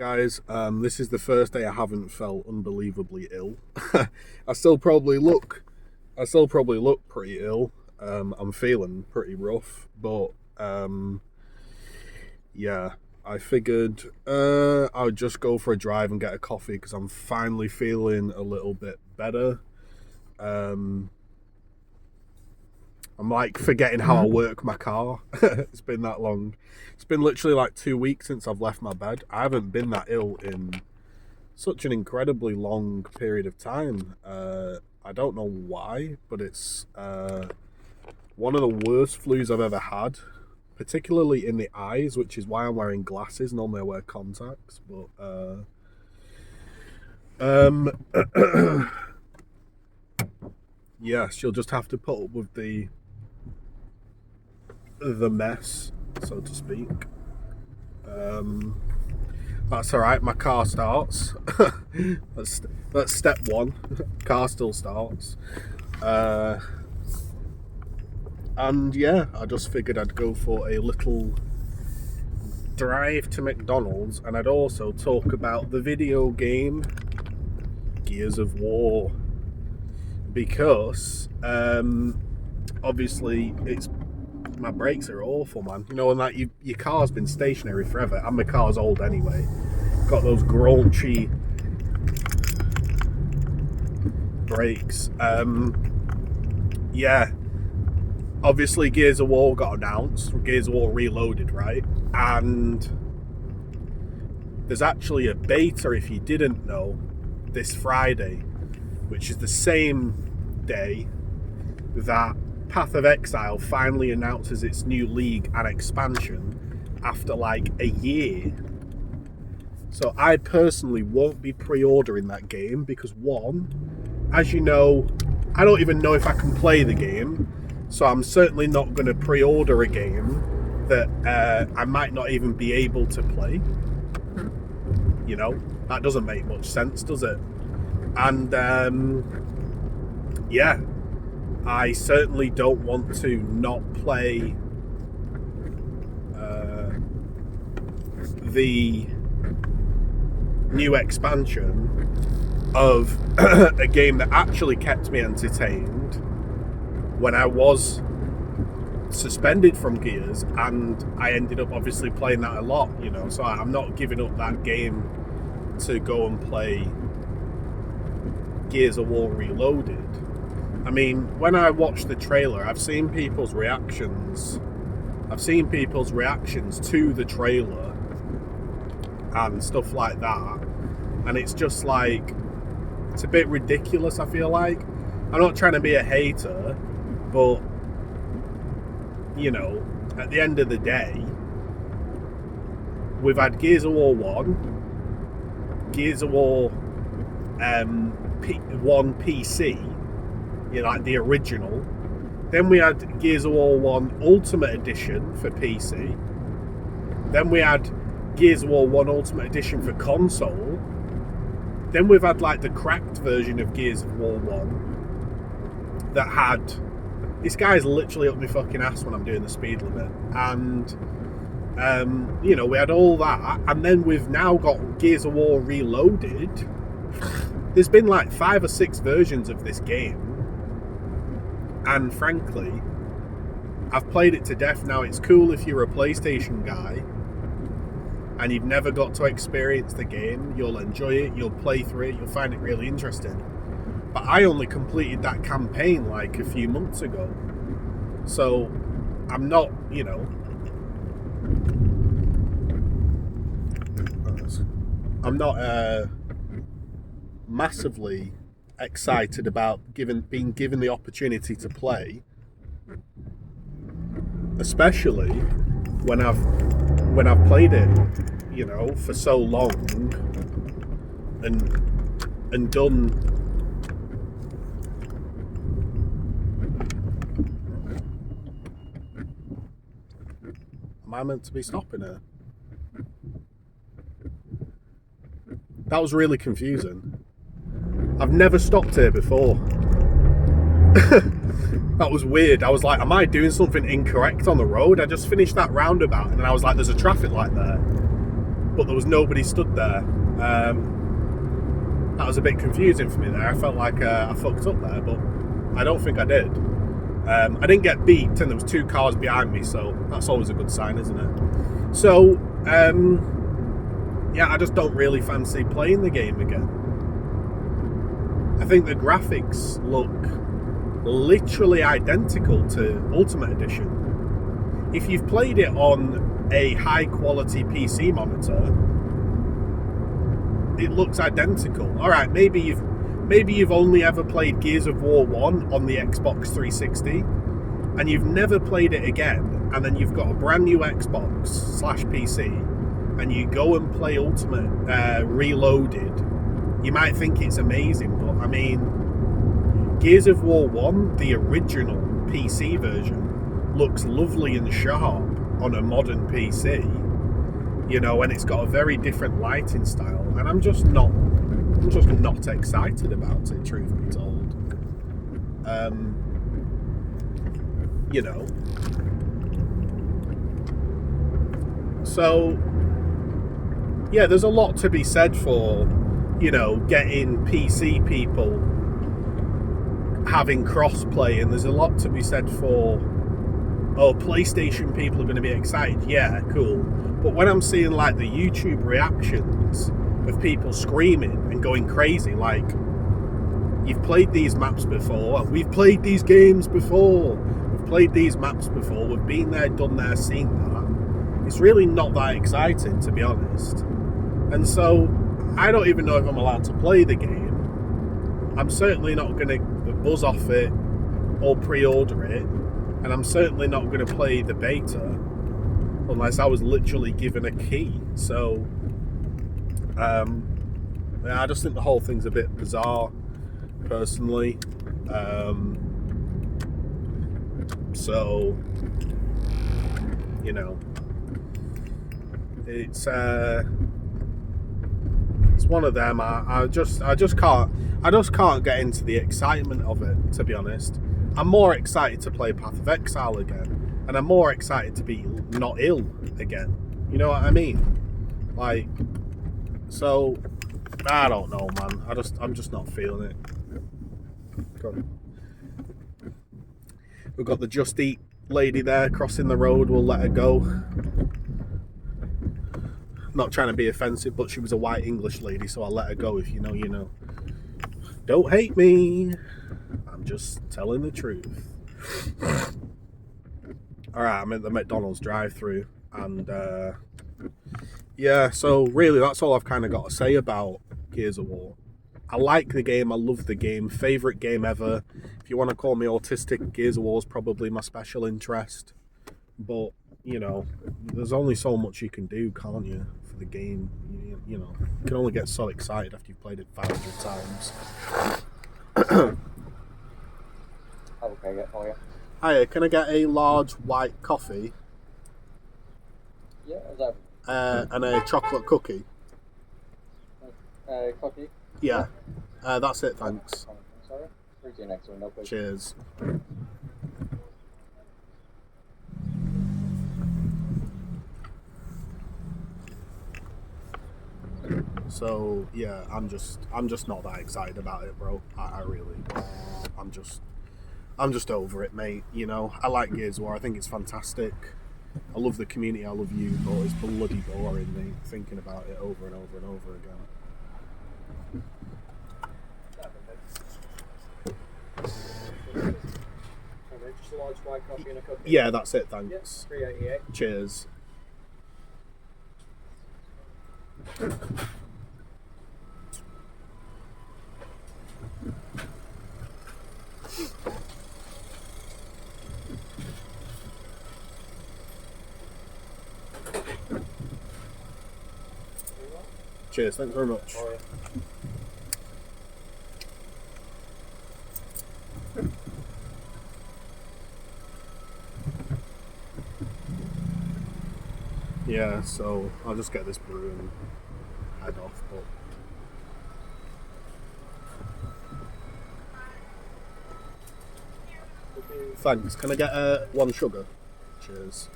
Guys, this is the first day I haven't felt unbelievably ill. I still probably look pretty ill. I'm feeling pretty rough, but yeah, I figured I would just go for a drive and get a coffee because I'm finally feeling a little bit better. I'm like forgetting how I work my car. It's been that long. It's been literally like 2 weeks since I've left my bed. I haven't been that ill in such an incredibly long period of time. I don't know why, but it's one of the worst flus I've ever had, particularly in the eyes, which is why I'm wearing glasses. Normally I wear contacts, but yes, you'll just have to put up with the mess, so to speak. That's alright, my car starts. that's step one. Car still starts. And yeah, I just figured I'd go for a little drive to McDonald's, and I'd also talk about the video game Gears of War, because obviously my brakes are awful, man. You know, and like your car's been stationary forever, and my car's old anyway. Got those graunchy brakes. Yeah. Obviously, Gears of War got announced. Gears of War Reloaded, right? And there's actually a beta, if you didn't know, this Friday, which is the same day that Path of Exile finally announces its new league and expansion after like a year. So I personally won't be pre-ordering that game because, one, as you know, I don't even know if I can play the game, so I'm certainly not going to pre-order a game that I might not even be able to play. You know, that doesn't make much sense, does it? And yeah, I certainly don't want to not play the new expansion of a game that actually kept me entertained when I was suspended from Gears, and I ended up obviously playing that a lot, you know, so I'm not giving up that game to go and play Gears of War Reloaded. I mean, when I watched the trailer, I've seen people's reactions to the trailer and stuff like that, and it's just like, it's a bit ridiculous, I feel like. I'm not trying to be a hater, but, you know, at the end of the day, we've had Gears of War 1, Gears of War 1 PC, you know, like the original. Then we had Gears of War 1 Ultimate Edition for PC. Then we had Gears of War 1 Ultimate Edition for console. Then we've had like the cracked version of Gears of War 1 that had... This guy's literally up my fucking ass when I'm doing the speed limit. And, you know, we had all that. And then we've now got Gears of War Reloaded. There's been like 5 or 6 versions of this game. And frankly, I've played it to death now. It's cool if you're a PlayStation guy and you've never got to experience the game. You'll enjoy it, you'll play through it, you'll find it really interesting. But I only completed that campaign like a few months ago. So I'm not, you know, I'm not massively excited about being given the opportunity to play, especially when I've played it, you know, for so long and done. Am I meant to be stopping her? That was really confusing. I've never stopped here before. That was weird. I was like, am I doing something incorrect on the road? I just finished that roundabout and then I was like, there's a traffic light there. but there was nobody stood there. That was a bit confusing for me there. I felt like I fucked up there, but I don't think I did. I didn't get beeped, and there was 2 cars behind me, so that's always a good sign, isn't it? So, yeah, I just don't really fancy playing the game again. I think the graphics look literally identical to Ultimate Edition. If you've played it on a high quality PC monitor, it looks identical. Alright, maybe you've only ever played Gears of War 1 on the Xbox 360 and you've never played it again, and then you've got a brand new Xbox/PC and you go and play Ultimate Reloaded. You might think it's amazing, but I mean, Gears of War 1, the original PC version, looks lovely and sharp on a modern PC, you know, and it's got a very different lighting style, and I'm just not excited about it, truth be told. You know, so yeah, there's a lot to be said for, you know, getting PC people having cross-play, and there's a lot to be said for, oh, PlayStation people are going to be excited. Yeah, cool. But when I'm seeing like the YouTube reactions of people screaming and going crazy, like, you've played these maps before, we've played these games before, we've played these maps before, we've been there, done there, seen that, it's really not that exciting, to be honest. And so I don't even know if I'm allowed to play the game. I'm certainly not going to buzz off it or pre-order it, and I'm certainly not going to play the beta unless I was literally given a key. So yeah, I just think the whole thing's a bit bizarre, personally. So, you know, it's one of them. I just can't get into the excitement of it, to be honest. I'm more excited to play Path of Exile again, and I'm more excited to be not ill again. You know what I mean? Like, so I don't know, man. I'm just not feeling it. We've got the Just Eat lady there crossing the road. We'll let her go. Not trying to be offensive, but she was a white English lady, so I'll let her go. If you know, you know. Don't hate me. I'm just telling the truth. Alright, I'm at the McDonald's drive-thru, and yeah, so really that's all I've kind of got to say about Gears of War. I like the game, I love the game, favourite game ever. If you want to call me autistic, Gears of War is probably my special interest. But, you know, there's only so much you can do, can't you, for the game? You know, you can only get so excited after you've played it 500 times. Okay, yeah, for you. Hiya, can I get a large white coffee? Yeah, is that... And a chocolate cookie? Cookie? Yeah. That's it, thanks. Sorry? Where's your next window, please? Cheers. So yeah, I'm just not that excited about it, bro. I really, I'm just over it, mate. You know, I like Gears of War. I think it's fantastic. I love the community. I love you, but it's bloody boring, mate. Thinking about it over and over and over again. Just a large white coffee and a cookie. Yeah, that's it. Thanks. Yes, $3.88. Cheers. Cheers, thanks very much. Oh, yeah. Yeah, so I'll just get this brew and head off. But thanks. Can I get one sugar? Cheers.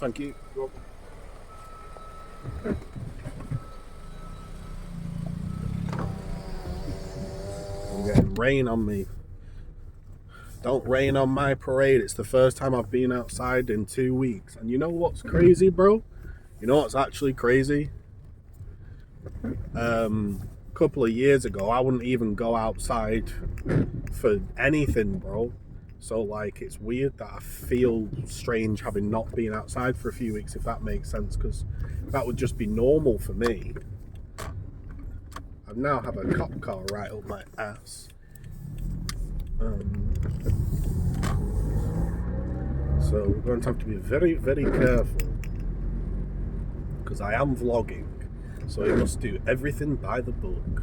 Thank you. I'm getting rain on me. Don't rain on my parade. It's the first time I've been outside in 2 weeks. And you know what's crazy, bro? You know what's actually crazy? A couple of years ago, I wouldn't even go outside for anything, bro. So, like, it's weird that I feel strange having not been outside for a few weeks, if that makes sense, because that would just be normal for me. I now have a cop car right up my ass. So we're going to have to be very, very careful, because I am vlogging, so I must do everything by the book.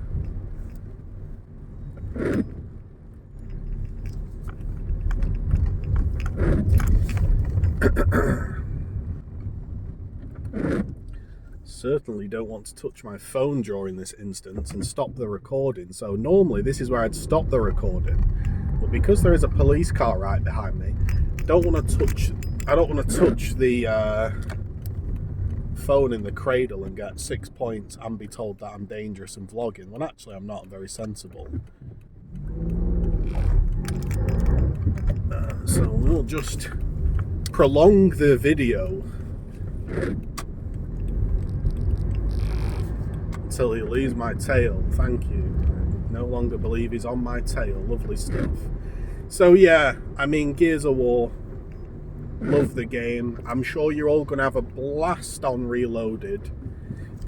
Certainly don't want to touch my phone during this instance and stop the recording. So normally this is where I'd stop the recording, but because there is a police car right behind me, I don't want to touch the phone in the cradle and get 6 points and be told that I'm dangerous and vlogging, when actually I'm not. Very sensible. So we'll just prolong the video until he leaves my tail. Thank you. I no longer believe he's on my tail. Lovely stuff. So yeah, I mean, Gears of War, love the game. I'm sure you're all going to have a blast on Reloaded,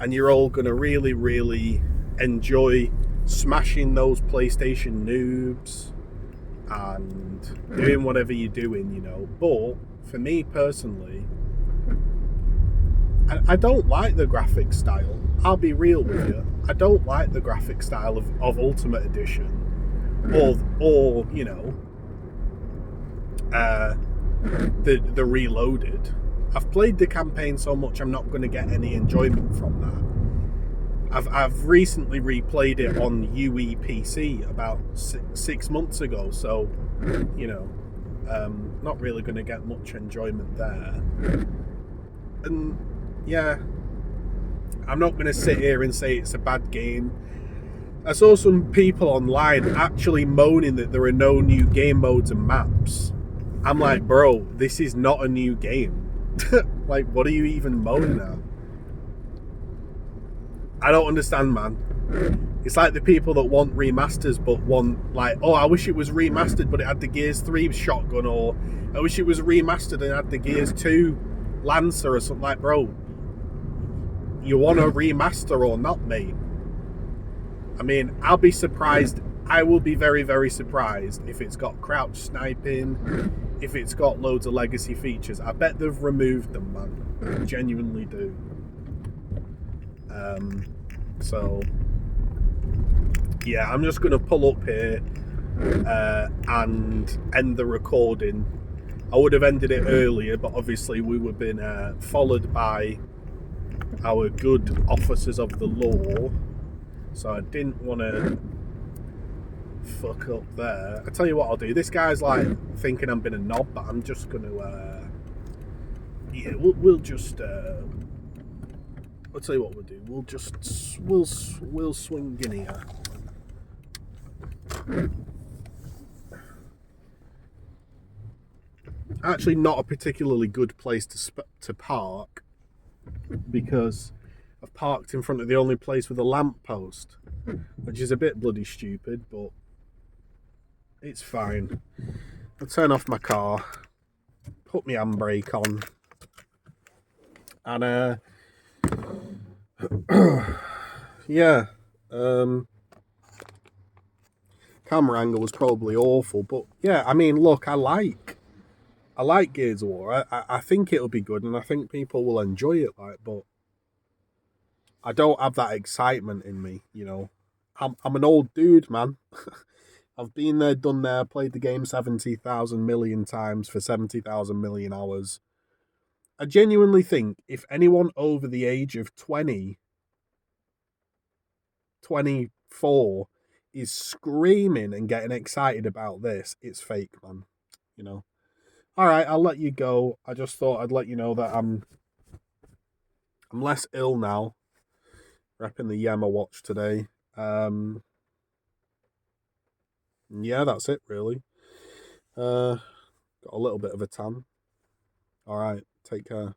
and you're all going to really, really enjoy smashing those PlayStation noobs and doing whatever you're doing, you know. But for me personally, I don't like the graphic style. I'll be real with you. I don't like the graphic style of Ultimate Edition, or you know, the Reloaded. I've played the campaign so much, I'm not going to get any enjoyment from that. I've recently replayed it on UEPC about 6 months ago, so you know, not really going to get much enjoyment there. And yeah, I'm not going to sit here and say it's a bad game. I saw some people online actually moaning that there are no new game modes and maps. I'm like, bro, this is not a new game. Like, what are you even moaning at? I don't understand, man. It's like the people that want remasters but want, like, oh, I wish it was remastered but it had the Gears 3 shotgun, or I wish it was remastered and it had the Gears 2 Lancer or something. Like, bro, you want a remaster or not, mate? I mean, I'll be surprised. I will be very, very surprised if it's got crouch sniping, if it's got loads of legacy features. I bet they've removed them, man. I genuinely do. So yeah, I'm just going to pull up here and end the recording. I would have ended it earlier, but obviously we were being followed by our good officers of the law, so I didn't want to fuck up there. I tell you what I'll do. This guy's like thinking I'm being a knob, but I'm just going to yeah, we'll just I'll tell you what we'll do. We'll swing in here. Actually, not a particularly good place to park, because I've parked in front of the only place with a lamppost, which is a bit bloody stupid, but it's fine. I'll turn off my car, put my handbrake on, and yeah, camera angle was probably awful, but yeah, I mean, look, I like Gears of War. I think it'll be good, and I think people will enjoy it. Like, but I don't have that excitement in me, you know. I'm an old dude, man. I've been there, done there, played the game 70,000 million times for 70,000 million hours. I genuinely think if anyone over the age of 20, 24 is screaming and getting excited about this, it's fake, man. You know. All right, I'll let you go. I just thought I'd let you know that I'm less ill now. Repping the Yama watch today. Yeah, that's it really. Got a little bit of a tan. All right, take care.